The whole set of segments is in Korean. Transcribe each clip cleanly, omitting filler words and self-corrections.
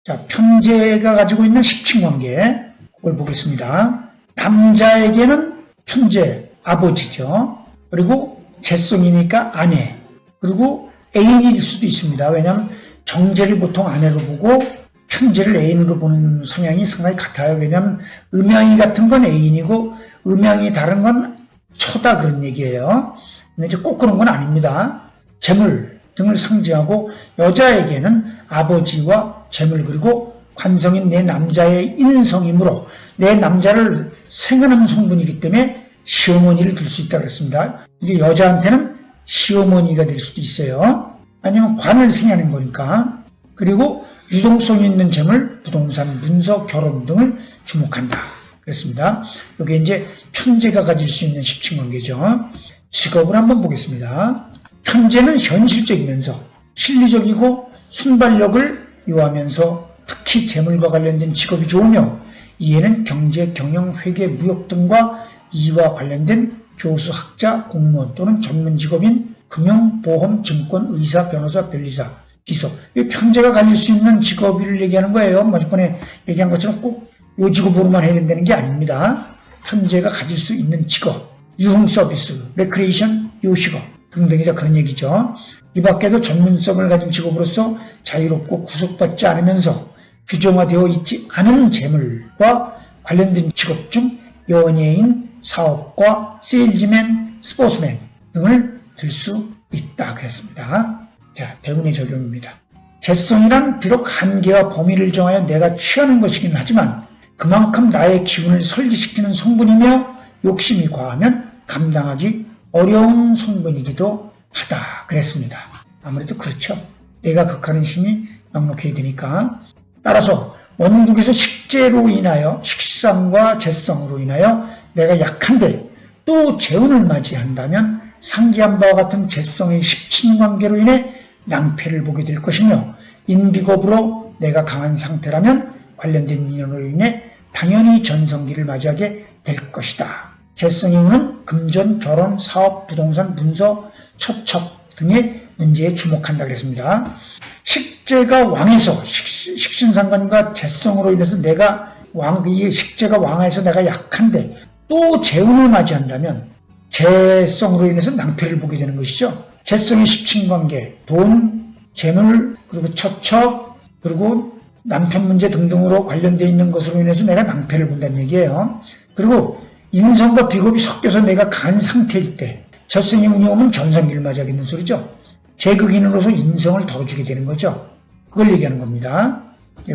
자, 편제가 가지고 있는 식친관계 를 보겠습니다. 남자에게는 편제, 아버지죠. 그리고 재성이니까 아내, 그리고 애인일 수도 있습니다. 왜냐하면 정제를 보통 아내로 보고 편제를 애인으로 보는 성향이 상당히 같아요. 왜냐하면 음양이 같은 건 애인이고 음양이 다른 건 처다 그런 얘기예요. 근데 이제 꼭 그런 건 아닙니다. 재물 등을 상징하고 여자에게는 아버지와 재물 그리고 관성인 내 남자의 인성이므로 내 남자를 생각하는 성분이기 때문에 시어머니를 둘 수 있다고 그랬습니다. 이게 여자한테는 시어머니가 될 수도 있어요. 아니면 관을 생각하는 거니까. 그리고 유동성이 있는 재물, 부동산, 문서, 결혼 등을 주목한다. 그랬습니다. 이게 이제 편제가 가질 수 있는 식친관계죠. 직업을 한번 보겠습니다. 편제는 현실적이면서 실리적이고 순발력을 요하면서 특히 재물과 관련된 직업이 좋으며 이에는 경제, 경영, 회계, 무역 등과 이와 관련된 교수, 학자, 공무원 또는 전문 직업인 금융, 보험, 증권, 의사, 변호사, 변리사, 비서 이 편제가 가질 수 있는 직업을 얘기하는 거예요. 이번에 얘기한 것처럼 꼭 이 직업으로만 해야 된다는 게 아닙니다. 편제가 가질 수 있는 직업, 유흥 서비스, 레크레이션, 요식업 등등이자 그런 얘기죠. 이 밖에도 전문성을 가진 직업으로서 자유롭고 구속받지 않으면서 규정화되어 있지 않은 재물과 관련된 직업 중 연예인, 사업가, 세일즈맨, 스포츠맨 등을 들 수 있다 그랬습니다. 자, 대운의 적용입니다. 재성이란 비록 한계와 범위를 정하여 내가 취하는 것이긴 하지만 그만큼 나의 기운을 설기시키는 성분이며 욕심이 과하면 감당하기 어려운 성분이기도 하다 그랬습니다. 아무래도 그렇죠. 내가 극하는 힘이 넉넉해야 되니까. 따라서 원국에서 식재로 인하여 식상과 재성으로 인하여 내가 약한데 또 재운을 맞이한다면 상기한 바와 같은 재성의 식친관계로 인해 낭패를 보게 될 것이며 인비겁으로 내가 강한 상태라면 관련된 인연으로 인해 당연히 전성기를 맞이하게 될 것이다. 재성의 운은 금전, 결혼, 사업, 부동산, 문서, 처첩 등의 문제에 주목한다 그랬습니다. 식재가 왕에서 식신상관과 재성으로 인해서 내가 이 식재가 왕에서 내가 약한데 또 재운을 맞이한다면 재성으로 인해서 낭패를 보게 되는 것이죠. 재성의 식친관계, 돈, 재물, 그리고 처첩, 그리고 남편 문제 등등으로 관련되어 있는 것으로 인해서 내가 낭패를 본다는 얘기예요. 그리고 인성과 비겁이 섞여서 내가 간 상태일 때 젖성이 운이 오면 전성기를 맞이하겠는 소리죠. 제극인으로서 인성을 덜어주게 되는 거죠. 그걸 얘기하는 겁니다.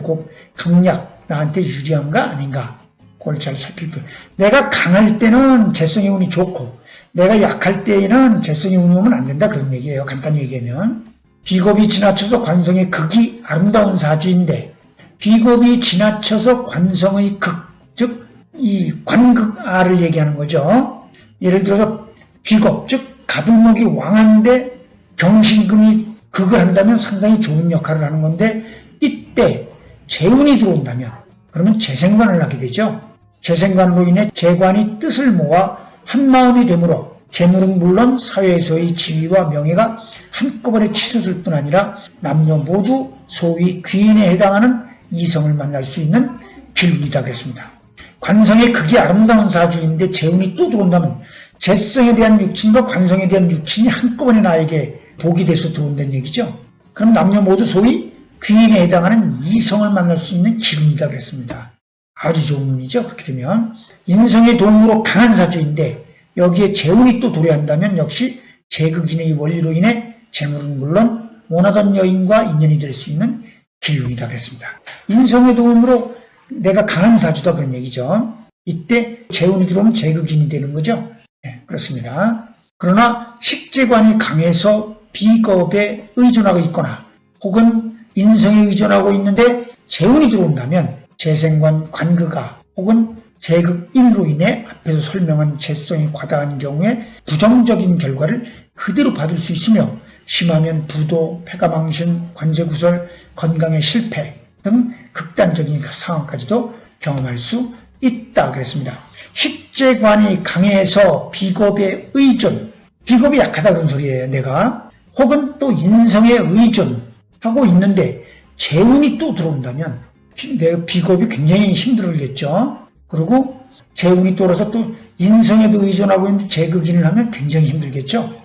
꼭 강약, 나한테 유리한가 아닌가 그걸 잘 살필. 내가 강할 때는 재성의 운이 좋고 내가 약할 때에는 재성의 운이 오면 안 된다 그런 얘기예요. 간단히 얘기하면 비겁이 지나쳐서 관성의 극이 아름다운 사주인데 비겁이 지나쳐서 관성의 극, 즉 이 관극아를 얘기하는 거죠. 예를 들어서 비겁, 즉 가불목이 왕한데 경신금이 극을 한다면 상당히 좋은 역할을 하는 건데 이때 재운이 들어온다면 그러면 재생관을 하게 되죠. 재생관으로 인해 재관이 뜻을 모아 한마음이 되므로 재물은 물론 사회에서의 지위와 명예가 한꺼번에 치솟을 뿐 아니라 남녀 모두 소위 귀인에 해당하는 이성을 만날 수 있는 길운이다 그랬습니다. 관성의 극이 아름다운 사주인데 재운이 또 들어온다면 재성에 대한 육친과 관성에 대한 육친이 한꺼번에 나에게 복이 돼서 들어온다는 얘기죠. 그럼 남녀 모두 소위 귀인에 해당하는 이성을 만날 수 있는 길운이다 그랬습니다. 아주 좋은 운이죠. 그렇게 되면 인성의 도움으로 강한 사주인데 여기에 재운이 또 도래한다면 역시 제극인의 원리로 인해 재물은 물론 원하던 여인과 인연이 될 수 있는 길운이다 그랬습니다. 인성의 도움으로 내가 강한 사주다 그런 얘기죠. 이때 재운이 들어오면 제극인이 되는 거죠. 네, 그렇습니다. 그러나 식재관이 강해서 비겁에 의존하고 있거나 혹은 인성에 의존하고 있는데 재운이 들어온다면 재생관 관극아 혹은 제극인으로 인해 앞에서 설명한 재성이 과다한 경우에 부정적인 결과를 그대로 받을 수 있으며 심하면 부도, 폐가망신, 관제구설, 건강의 실패 등 극단적인 상황까지도 경험할 수 있다 그랬습니다. 식재관이 강해서 비겁에 의존, 비겁이 약하다 그런 소리예요. 내가 혹은 또 인성에 의존하고 있는데 재운이 또 들어온다면 내 비겁이 굉장히 힘들겠죠. 그리고 재운이 돌아서 또 인성에도 의존하고 있는데 재극인을 하면 굉장히 힘들겠죠.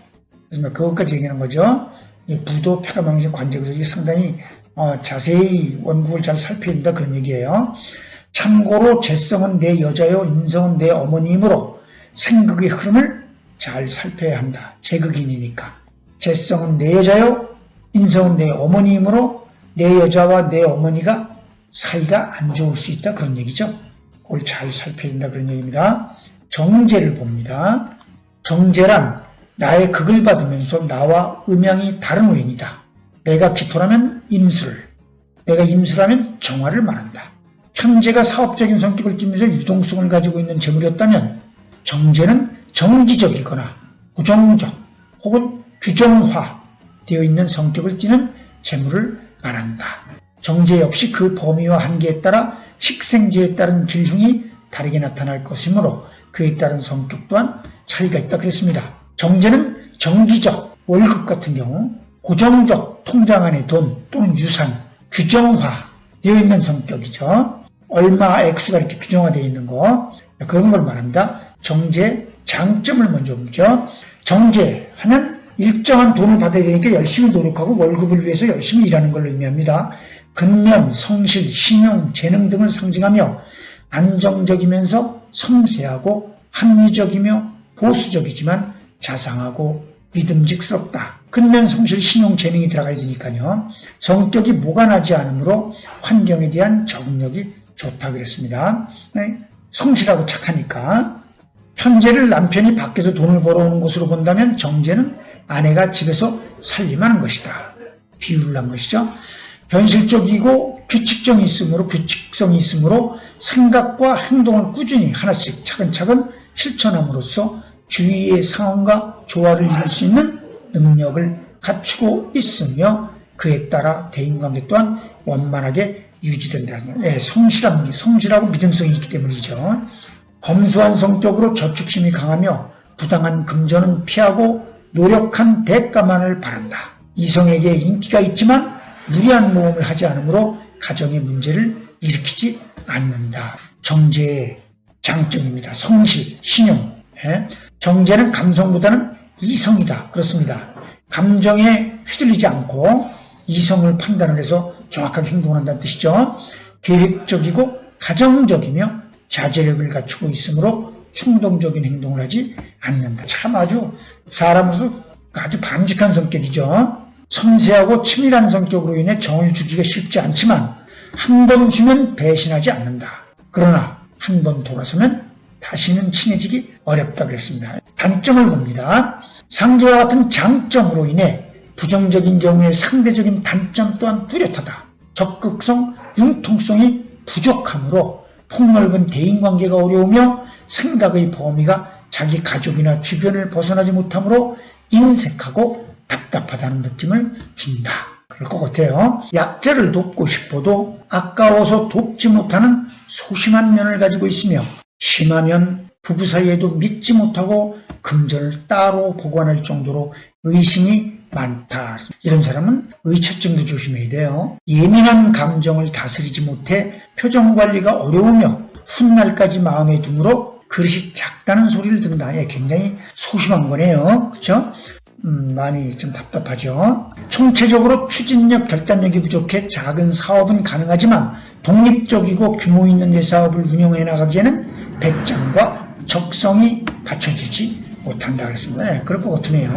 그래서 그것까지 얘기하는 거죠. 부도 폐가망신 관제구조이 상당히 자세히 원국을 잘 살펴야 된다 그런 얘기예요. 참고로 재성은 내 여자요 인성은 내 어머니이므로 생극의 흐름을 잘 살펴야 한다. 재극인이니까. 재성은 내 여자요 인성은 내 어머니이므로 내 여자와 내 어머니가 사이가 안 좋을 수 있다 그런 얘기죠. 그걸 잘 살펴야 된다 그런 얘기입니다. 정제를 봅니다. 정제란 나의 극을 받으면서 나와 음양이 다른 오행이다. 내가 기토라면 임술, 내가 임술하면 정화를 말한다. 편제가 사업적인 성격을 띠면서 유동성을 가지고 있는 재물이었다면 정제는 정기적이거나 부정적 혹은 규정화 되어 있는 성격을 띠는 재물을 말한다. 정제 역시 그 범위와 한계에 따라 식생제에 따른 길흉이 다르게 나타날 것이므로 그에 따른 성격 또한 차이가 있다 그랬습니다. 정제는 정기적 월급 같은 경우 고정적 통장 안에 돈 또는 유산 규정화 되어 있는 성격이죠. 얼마 액수가 이렇게 규정화되어 있는 거 그런 걸 말합니다. 정제 장점을 먼저 보죠. 정제하면 일정한 돈을 받아야 되니까 열심히 노력하고 월급을 위해서 열심히 일하는 걸 의미합니다. 근면, 성실, 신용, 재능 등을 상징하며 안정적이면서 섬세하고 합리적이며 보수적이지만 자상하고 믿음직스럽다. 근면, 성실, 신용, 재능이 들어가야 되니까요. 성격이 모간하지 않으므로 환경에 대한 적응력이 좋다 그랬습니다. 네? 성실하고 착하니까. 편제를 남편이 밖에서 돈을 벌어오는 것으로 본다면 정제는 아내가 집에서 살림하는 것이다. 비유를 한 것이죠. 현실적이고 규칙성이 있으므로 생각과 행동을 꾸준히 하나씩 차근차근 실천함으로써 주위의 상황과 조화를 이룰 수 있는 능력을 갖추고 있으며 그에 따라 대인관계 또한 원만하게 유지된다는 거예요. 성실하고 믿음성이 있기 때문이죠. 검소한 성격으로 저축심이 강하며 부당한 금전은 피하고 노력한 대가만을 바란다. 이성에게 인기가 있지만 무리한 모험을 하지 않으므로 가정의 문제를 일으키지 않는다. 정제의 장점입니다. 성실, 신용. 정제는 감성보다는 이성이다. 그렇습니다. 감정에 휘둘리지 않고 이성을 판단을 해서 정확하게 행동한다는 뜻이죠. 계획적이고 가정적이며 자제력을 갖추고 있으므로 충동적인 행동을 하지 않는다. 참 아주 사람으로서 아주 바람직한 성격이죠. 섬세하고 치밀한 성격으로 인해 정을 주기가 쉽지 않지만 한 번 주면 배신하지 않는다. 그러나 한 번 돌아서면 다시는 친해지기 어렵다 그랬습니다. 단점을 봅니다. 상계와 같은 장점으로 인해 부정적인 경우에 상대적인 단점 또한 뚜렷하다. 적극성, 융통성이 부족하므로 폭넓은 대인관계가 어려우며 생각의 범위가 자기 가족이나 주변을 벗어나지 못하므로 인색하고 답답하다는 느낌을 준다. 그럴 것 같아요. 약자를 돕고 싶어도 아까워서 돕지 못하는 소심한 면을 가지고 있으며 심하면 부부 사이에도 믿지 못하고 금전을 따로 보관할 정도로 의심이 많다. 이런 사람은 의처증도 조심해야 돼요. 예민한 감정을 다스리지 못해 표정 관리가 어려우며 훗날까지 마음에 두므로 그릇이 작다는 소리를 듣는다. 굉장히 소심한 거네요. 그렇죠? 많이 좀 답답하죠. 총체적으로 추진력, 결단력이 부족해 작은 사업은 가능하지만 독립적이고 규모 있는 사업을 운영해 나가기에는 배짱과 적성이 갖춰주지 못한다 그랬습니다. 그럴 것 같으네요.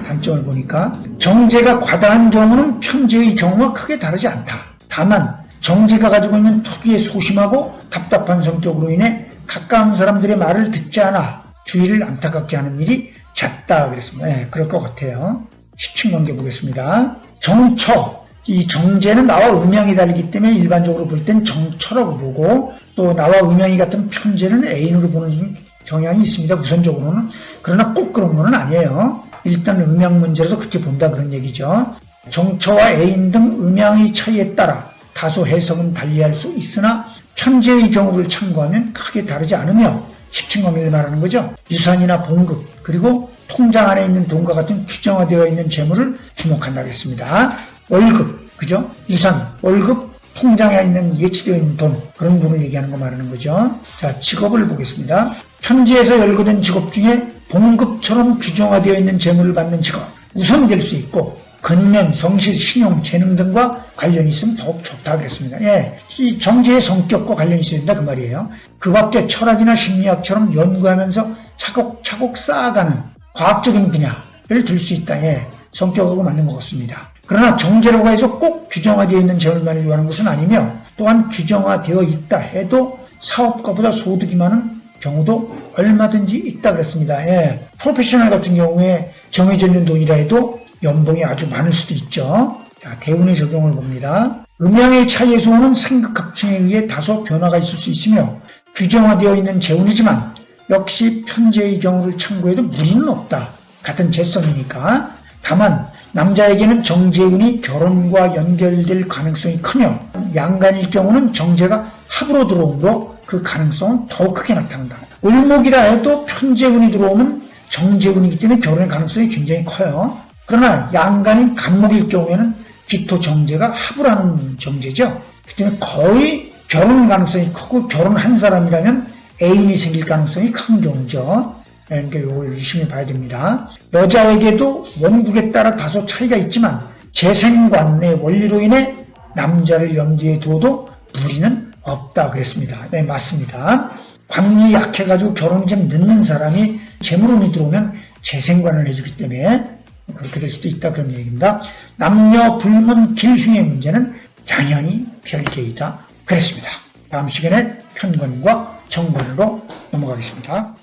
단점을 보니까 정제가 과다한 경우는 편제의 경우와 크게 다르지 않다. 다만 정제가 가지고 있는 특유의 소심하고 답답한 성격으로 인해 가까운 사람들의 말을 듣지 않아 주위를 안타깝게 하는 일이 잦다 그랬습니다. 그럴 것 같아요. 10층관계 보겠습니다. 정처, 이 정제는 나와 음양이 다르기 때문에 일반적으로 볼 땐 정처라고 보고 또 나와 음양이 같은 편제는 애인으로 보는 경향이 있습니다. 우선적으로는. 그러나 꼭 그런 건 아니에요. 일단 음양 문제라서 그렇게 본다 그런 얘기죠. 정처와 애인 등 음양의 차이에 따라 다소 해석은 달리할 수 있으나 편제의 경우를 참고하면 크게 다르지 않으며 10층관계를 말하는 거죠. 유산이나 봉급 그리고 통장 안에 있는 돈과 같은 규정화되어 있는 재물을 주목한다고 했습니다. 월급 그죠? 유산, 월급, 통장에 있는 예치되어 있는 돈, 그런 돈을 얘기하는 거 말하는 거죠. 자, 직업을 보겠습니다. 편지에서 열거된 직업 중에 봉급처럼 규정화되어 있는 재물을 받는 직업, 우선될 수 있고 근면, 성실, 신용, 재능 등과 관련이 있으면 더욱 좋다 그랬습니다. 예, 이 정제의 성격과 관련이 있어야 된다 그 말이에요. 그 밖에 철학이나 심리학처럼 연구하면서 차곡차곡 쌓아가는 과학적인 분야를 들 수 있다. 예, 성격하고 맞는 것 같습니다. 그러나 정제라고 해서 꼭 규정화되어 있는 재물만을 요하는 것은 아니며 또한 규정화되어 있다 해도 사업가보다 소득이 많은 경우도 얼마든지 있다 그랬습니다. 예, 프로페셔널 같은 경우에 정해져 있는 돈이라 해도 연봉이 아주 많을 수도 있죠. 자, 대운의 적용을 봅니다. 음양의 차이에서 오는 상극합충에 의해 다소 변화가 있을 수 있으며 규정화되어 있는 재운이지만 역시 편제의 경우를 참고해도 무리는 없다. 같은 재성이니까. 다만 남자에게는 정재운이 결혼과 연결될 가능성이 크며 양간일 경우는 정제가 합으로 들어오므로 그 가능성은 더 크게 나타난다. 을목이라 해도 편재운이 들어오면 정재운이기 때문에 결혼의 가능성이 굉장히 커요. 그러나 양간인 간목일 경우에는 기토 정제가 합을 하는 정제죠. 그 때문에 거의 결혼 가능성이 크고 결혼한 사람이라면 애인이 생길 가능성이 큰 경우죠. 그러니까 이걸 유심히 봐야 됩니다. 여자에게도 원국에 따라 다소 차이가 있지만 재생관의 원리로 인해 남자를 염두에 두어도 무리는 없다 그랬습니다. 네, 맞습니다. 관이 약해가지고 결혼이 좀 늦는 사람이 재물운이 들어오면 재생관을 해주기 때문에 그렇게 될 수도 있다 그런 얘기입니다. 남녀 불문 길흉의 문제는 당연히 별개이다 그랬습니다. 다음 시간에 편관과 정관으로 넘어가겠습니다.